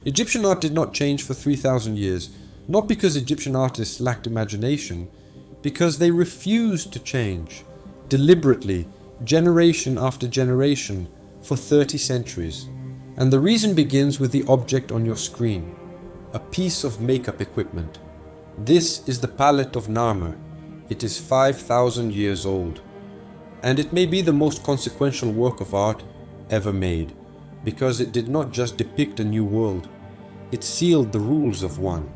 Egyptian art did not change for 3,000 years, not because Egyptian artists lacked imagination, because they refused to change, deliberately, generation after generation, for 30 centuries. And the reason begins with the object on your screen, a piece of makeup equipment. This is the palette of Narmer. It is 5,000 years old. And it may be the most consequential work of art ever made, because it did not just depict a new world, it sealed the rules of one.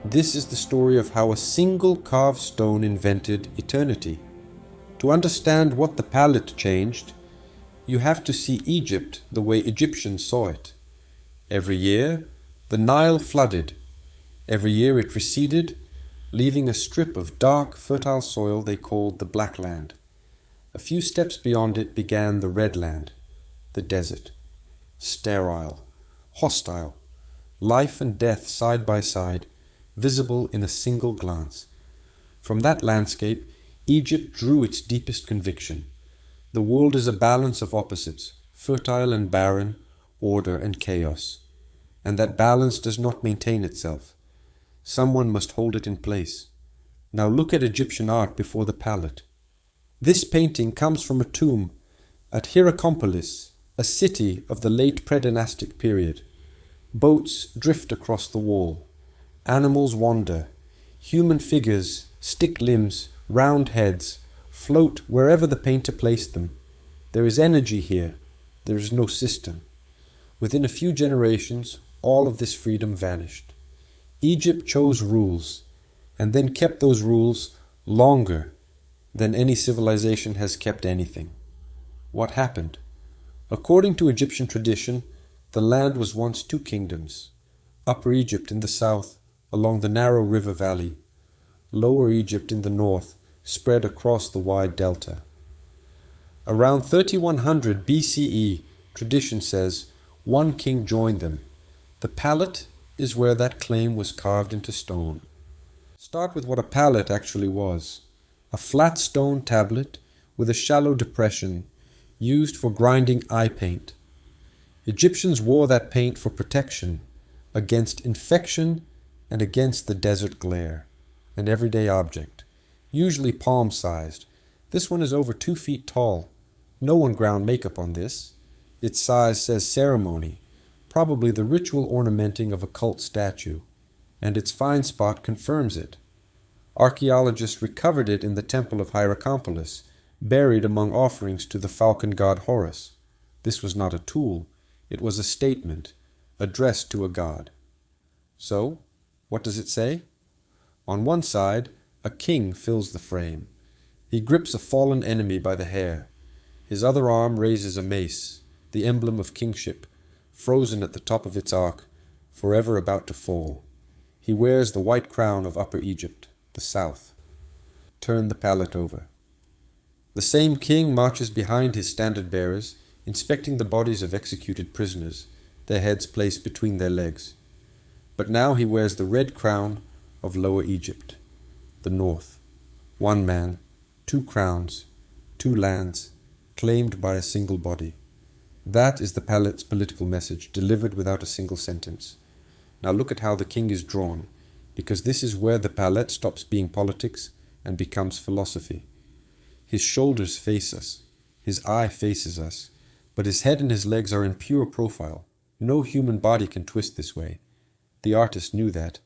This is the story of how a single carved stone invented eternity. To understand what the palette changed, you have to see Egypt the way Egyptians saw it. Every year, the Nile flooded. Every year it receded, leaving a strip of dark, fertile soil they called the Black Land. A few steps beyond it began the Red Land, the desert. Sterile, hostile, life and death side by side, visible in a single glance. From that landscape, Egypt drew its deepest conviction. The world is a balance of opposites, fertile and barren, order and chaos. And that balance does not maintain itself. Someone must hold it in place. Now look at Egyptian art before the palette. This painting comes from a tomb at Hierakonpolis, a city of the late predynastic period. Boats drift across the wall. Animals wander. Human figures, stick limbs, round heads, float wherever the painter placed them. There is energy here. There is no system. Within a few generations, all of this freedom vanished. Egypt chose rules, and then kept those rules longer than any civilization has kept anything. What happened? According to Egyptian tradition, the land was once two kingdoms. Upper Egypt in the south, along the narrow river valley. Lower Egypt in the north, spread across the wide delta. Around 3100 BCE, tradition says, one king joined them. The palette is where that claim was carved into stone. Start with what a palette actually was. A flat stone tablet with a shallow depression used for grinding eye paint. Egyptians wore that paint for protection against infection and against the desert glare. An everyday object, usually palm-sized. This one is over 2 feet tall. No one ground makeup on this. Its size says ceremony, probably the ritual ornamenting of a cult statue, and its fine spot confirms it. Archaeologists recovered it in the temple of Hierakonpolis, buried among offerings to the falcon god Horus. This was not a tool, it was a statement, addressed to a god. So, what does it say? On one side, a king fills the frame. He grips a fallen enemy by the hair. His other arm raises a mace, the emblem of kingship, frozen at the top of its arc, forever about to fall. He wears the white crown of Upper Egypt, the south. Turn the palette over. The same king marches behind his standard-bearers, inspecting the bodies of executed prisoners, their heads placed between their legs. But now he wears the red crown of Lower Egypt, the north. One man, 2 crowns, 2 lands, claimed by a single body. That is the palette's political message, delivered without a single sentence. Now look at how the king is drawn, because this is where the palette stops being politics and becomes philosophy. His shoulders face us, his eye faces us, but his head and his legs are in pure profile. No human body can twist this way. The artist knew that.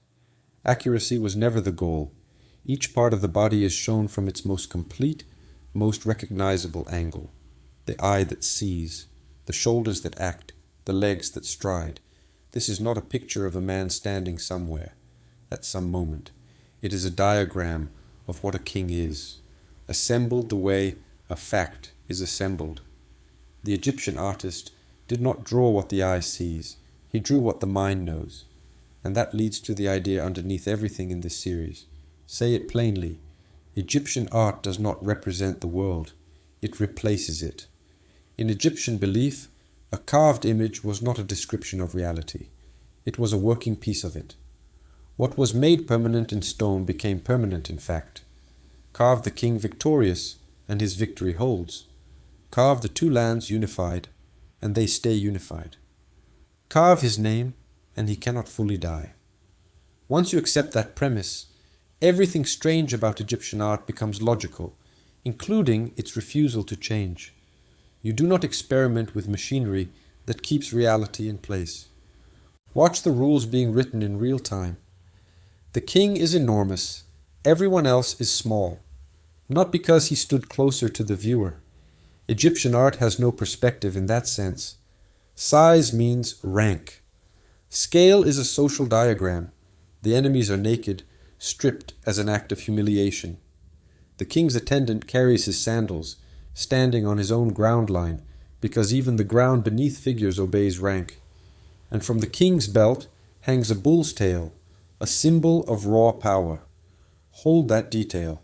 Accuracy was never the goal. Each part of the body is shown from its most complete, most recognizable angle. The eye that sees, the shoulders that act, the legs that stride. This is not a picture of a man standing somewhere, at some moment. It is a diagram of what a king is, assembled the way a fact is assembled. The Egyptian artist did not draw what the eye sees, he drew what the mind knows. And that leads to the idea underneath everything in this series. Say it plainly, Egyptian art does not represent the world, it replaces it. In Egyptian belief, a carved image was not a description of reality. It was a working piece of it. What was made permanent in stone became permanent in fact. Carve the king victorious, and his victory holds. Carve the 2 lands unified, and they stay unified. Carve his name, and he cannot fully die. Once you accept that premise, everything strange about Egyptian art becomes logical, including its refusal to change. You do not experiment with machinery that keeps reality in place. Watch the rules being written in real time. The king is enormous, everyone else is small, not because he stood closer to the viewer. Egyptian art has no perspective in that sense. Size means rank. Scale is a social diagram. The enemies are naked, stripped as an act of humiliation. The king's attendant carries his sandals, standing on his own ground line, because even the ground beneath figures obeys rank. And from the king's belt hangs a bull's tail, a symbol of raw power. Hold that detail.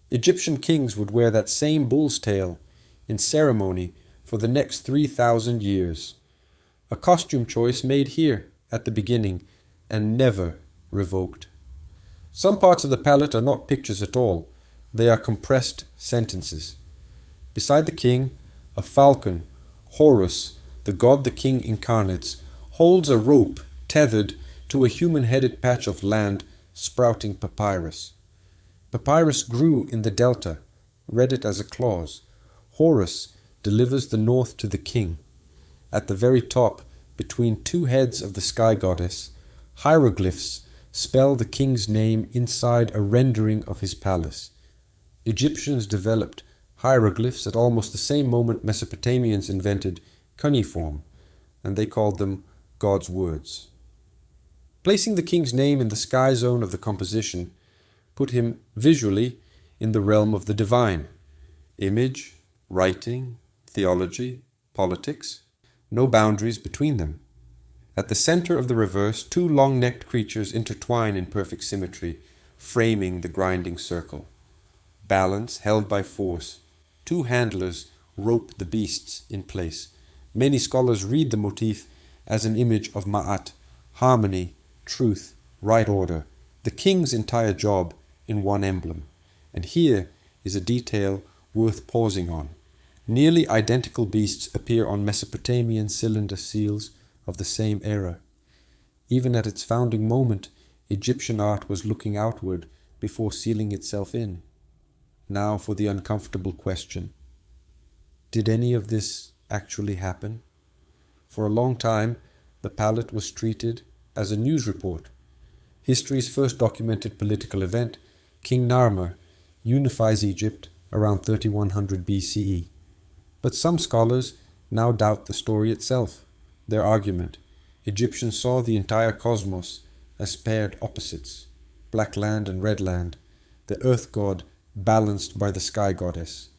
Egyptian kings would wear that same bull's tail in ceremony for the next 3,000 years. A costume choice made here at the beginning and never revoked. Some parts of the palette are not pictures at all. They are compressed sentences. Beside the king, a falcon, Horus, the god the king incarnates, holds a rope tethered to a human-headed patch of land sprouting papyrus. Papyrus grew in the delta. Read it as a clause. Horus delivers the north to the king. At the very top, between two heads of the sky goddess, hieroglyphs spell the king's name inside a rendering of his palace. Egyptians developed hieroglyphs at almost the same moment Mesopotamians invented cuneiform, and they called them God's words. Placing the king's name in the sky zone of the composition put him visually in the realm of the divine. Image, writing, theology, politics, no boundaries between them. At the center of the reverse, two long-necked creatures intertwine in perfect symmetry, framing the grinding circle. Balance held by force. Two handlers rope the beasts in place. Many scholars read the motif as an image of Ma'at, harmony, truth, right order, the king's entire job in one emblem. And here is a detail worth pausing on. Nearly identical beasts appear on Mesopotamian cylinder seals of the same era. Even at its founding moment, Egyptian art was looking outward before sealing itself in. Now for the uncomfortable question. Did any of this actually happen? For a long time, the palette was treated as a news report. History's first documented political event, King Narmer, unifies Egypt around 3100 BCE. But some scholars now doubt the story itself. Their argument: Egyptians saw the entire cosmos as paired opposites, black land and red land, the earth god balanced by the sky goddess,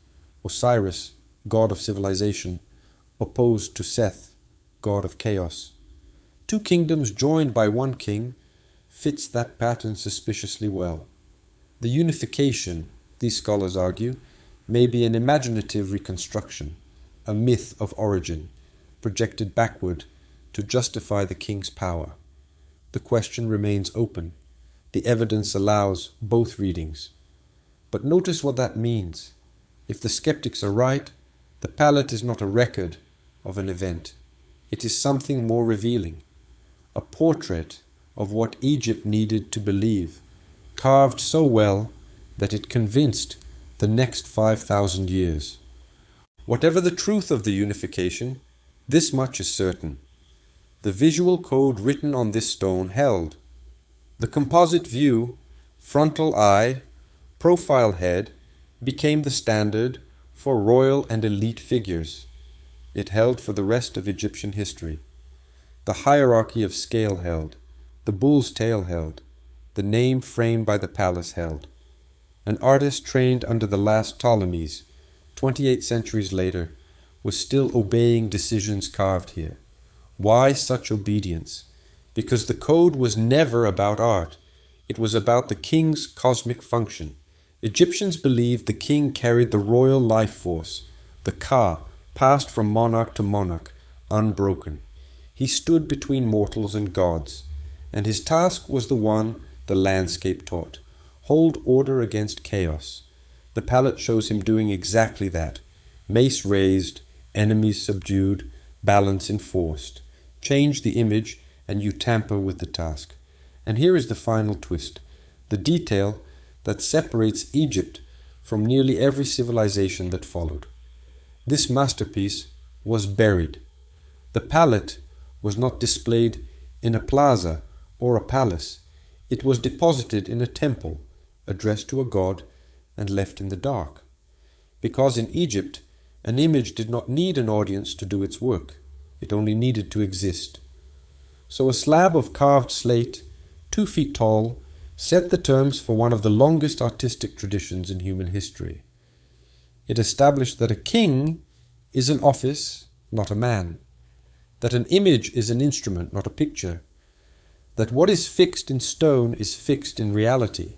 Osiris, god of civilization, opposed to Seth, god of chaos. Two kingdoms joined by one king fits that pattern suspiciously well. The unification, these scholars argue, may be an imaginative reconstruction, a myth of origin, projected backward to justify the king's power. The question remains open. The evidence allows both readings. But notice what that means. If the skeptics are right, the palette is not a record of an event. It is something more revealing, a portrait of what Egypt needed to believe, carved so well that it convinced the next 5,000 years. Whatever the truth of the unification, this much is certain. The visual code written on this stone held. The composite view, frontal eye, profile head, became the standard for royal and elite figures. It held for the rest of Egyptian history. The hierarchy of scale held. The bull's tail held. The name framed by the palace held. An artist trained under the last Ptolemies, 28 centuries later, was still obeying decisions carved here. Why such obedience? Because the code was never about art. It was about the king's cosmic function. Egyptians believed the king carried the royal life force, the Ka, passed from monarch to monarch, unbroken. He stood between mortals and gods, and his task was the one the landscape taught: hold order against chaos. The palette shows him doing exactly that. Mace raised, enemies subdued, balance enforced. Change the image and you tamper with the task. And here is the final twist, the detail that separates Egypt from nearly every civilization that followed. This masterpiece was buried. The palette was not displayed in a plaza or a palace. It was deposited in a temple, addressed to a god, and left in the dark. Because in Egypt, an image did not need an audience to do its work. It only needed to exist. So a slab of carved slate, 2 feet tall, set the terms for one of the longest artistic traditions in human history. It established that a king is an office, not a man. That an image is an instrument, not a picture. That what is fixed in stone is fixed in reality.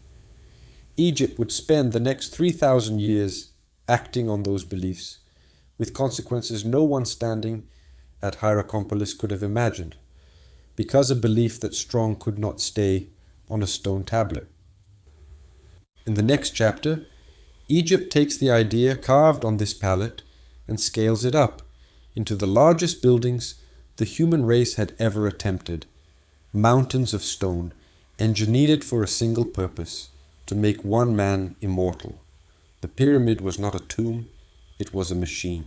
Egypt would spend the next 3,000 years acting on those beliefs, with consequences no one standing at Hierakonpolis could have imagined, because a belief that strong could not stay on a stone tablet. In the next chapter, Egypt takes the idea carved on this palette and scales it up into the largest buildings the human race had ever attempted, mountains of stone, engineered for a single purpose, to make one man immortal. The pyramid was not a tomb, it was a machine.